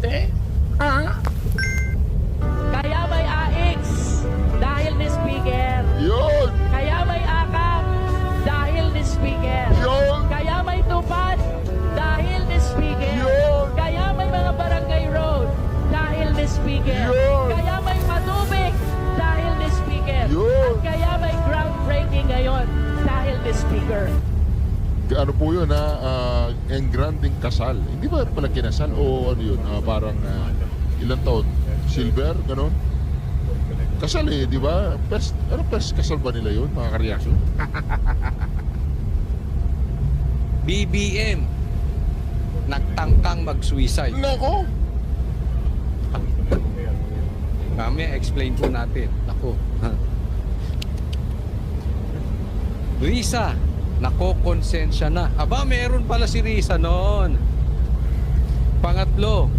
Duterte? Ha? Kaya may AX dahil ni Speaker. Yun! Kaya may AKAP dahil ni Speaker. Yun! Kaya may tupad dahil ni Speaker. Yun! Kaya may mga barangay road dahil ni Speaker. Yun! Kaya may patubig dahil ni Speaker. Yun! At kaya may groundbreaking ngayon dahil ni Speaker. Ano po yun ha? Engranding kasal. Hindi ba pala kinasal? O ano yun? Parang ilang taon? Silver? Ganon? Kasal eh, di ba? First kasal ba nila yun? Mga kareaksyon? BBM nagtangkang mag-suicide. Nako! Mamaya explain po natin. Nako. Risa, nakokonsensya na. Aba, meron pala si Risa noon. Pangatlo,